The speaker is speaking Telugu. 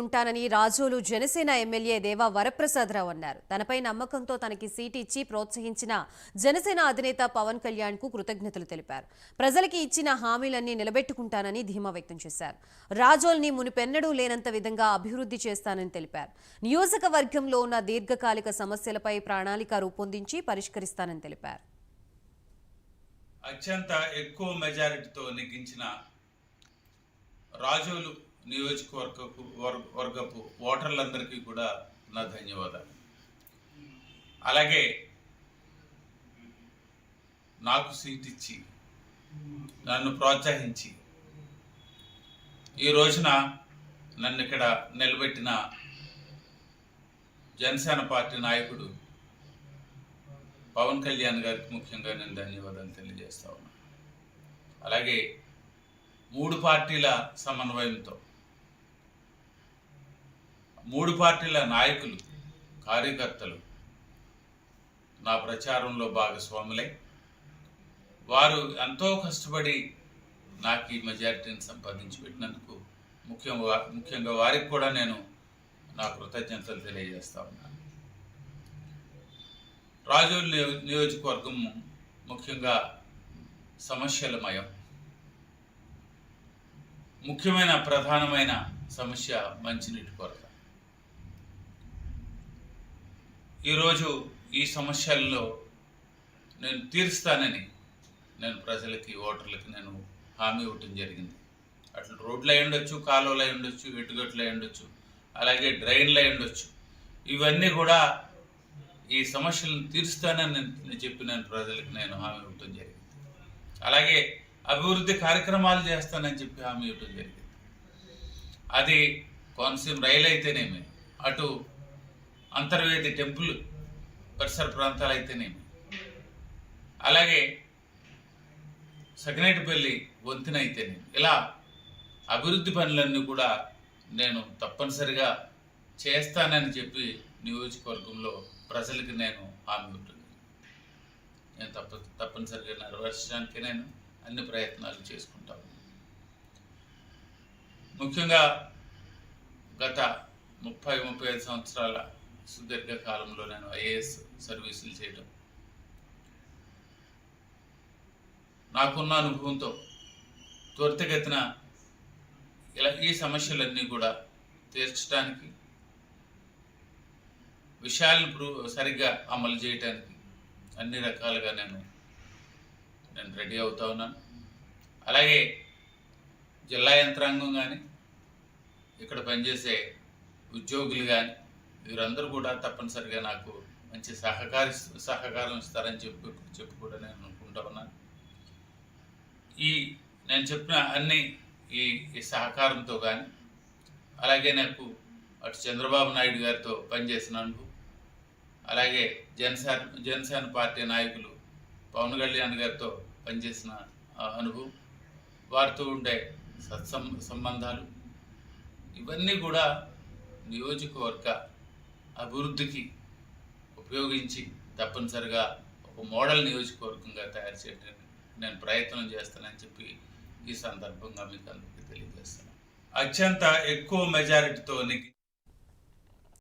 ఉంటానని రాజోలు జనసేన ఎమ్మెల్యే దేవా వరప్రసాదరావు అన్నారు. తనపై నమ్మకంతో తనకి సీటు ఇచ్చి ప్రోత్సహించిన జనసేన అధినేత పవన్ కళ్యాణ్ కు కృతజ్ఞతలు తెలిపారు. ప్రజలకి ఇచ్చిన హామీలన్నీ నిలబెట్టుకుంటానని ధీమా వ్యక్తం చేశారు. రాజోల్ని మునిపెన్నడూ లేనంత విధంగా అభివృద్ధి చేస్తానని తెలిపారు. నియోజకవర్గంలో ఉన్న దీర్ఘకాలిక సమస్యలపై ప్రణాళిక రూపొందించి పరిష్కరిస్తానని తెలిపారు. అత్యంత ఎక్కువ మెజారిటీతో నెగ్గించిన రాజోలు నియోజకవర్గపు ఓటర్లందరికీ కూడా నా ధన్యవాదాలు. అలాగే నాకు సీట్ ఇచ్చి నన్ను ప్రోత్సహించి ఈ రోజున నన్ను ఇక్కడ నిలబెట్టిన జనసేన పార్టీ నాయకుడు పవన్ కళ్యాణ్ గారికి ముఖ్యంగా నేను ధన్యవాదాలు తెలియజేస్తా ఉన్నాను. అలాగే 3 పార్టీల సమన్వయంతో 3 పార్టీల నాయకులు, కార్యకర్తలు నా ప్రచారంలో భాగస్వాములై వారు ఎంతో కష్టపడి నాకు ఈ మెజారిటీని సంపాదించి పెట్టినందుకు ముఖ్యంగా వారికి కూడా నేను నా కృతజ్ఞతలు తెలియజేస్తా ఉన్నాను. రాజోలు నియోజకవర్గం ముఖ్యంగా సమస్యలమయం. ముఖ్యమైన ప్రధానమైన సమస్య మంచినీటి కొరత. ఈరోజు ఈ సమస్యల్లో నేను తీరుస్తానని నేను ప్రజలకి, ఓటర్లకి నేను హామీ ఇవ్వటం జరిగింది. అట్లా రోడ్లు అయి ఉండొచ్చు, కాలువలు అయి ఉండొచ్చు, ఎటుగట్లు అయి ఉండొచ్చు, అలాగే డ్రైన్లు అయి ఉండొచ్చు. ఇవన్నీ కూడా ఈ సమస్యలను తీరుస్తానని నేను చెప్పి నేను ప్రజలకు నేను హామీ ఇవ్వటం జరిగింది. అలాగే అభివృద్ధి కార్యక్రమాలు చేస్తానని చెప్పి హామీ ఇవ్వటం జరిగింది. అది కోనసీమ రైలు అయితేనేమి, అటు అంతర్వేది టెంపుల్ పరిసర ప్రాంతాలు అయితేనేమి, అలాగే సగినేటిపల్లి వంతెన అయితేనేమి, ఇలా అభివృద్ధి పనులన్నీ కూడా నేను తప్పనిసరిగా చేస్తానని చెప్పి నియోజకవర్గంలో ప్రజలకి నేను హామీ ఉంటుంది. నేను తప్పనిసరిగా నెరవేర్చడానికి నేను అన్ని ప్రయత్నాలు చేసుకుంటాను. ముఖ్యంగా గత 30-35 సంవత్సరాల సుదీర్ఘ కాలంలో నేను ఐఏఎస్ సర్వీసులు చేయడం, నాకున్న అనుభవంతో త్వరితగతిన ఈ సమస్యలన్నీ కూడా తీర్చడానికి, విషయాలను సరిగ్గా అమలు చేయడానికి అన్ని రకాలుగా నేను రెడీ అవుతా ఉన్నాను. అలాగే జిల్లా యంత్రాంగం కానీ, ఇక్కడ పనిచేసే ఉద్యోగులు కానీ, వీరందరూ కూడా తప్పనిసరిగా నాకు మంచి సహకారం ఇస్తారని చెప్పి కూడా నేను అనుకుంటా ఉన్నాను. నేను చెప్పిన అన్ని ఈ సహకారంతో కానీ, అలాగే నాకు అటు చంద్రబాబు నాయుడు గారితో పనిచేసిన అనుభవం, అలాగే జనసేన పార్టీ నాయకులు పవన్ కళ్యాణ్ గారితో పనిచేసిన అనుభవం, వారితో ఉండే సంబంధాలు, ఇవన్నీ కూడా నియోజకవర్గ అభివృద్ధికి ఉపయోగించి తప్పనిసరిగా ఒక మోడల్ నియోజకవర్గంగా తయారు చేయడానికి నేను ప్రయత్నం చేస్తానని చెప్పి ఈ సందర్భంగా మీకు అందరికీ తెలియజేస్తాను. అత్యంత ఎక్కువ మెజారిటీతో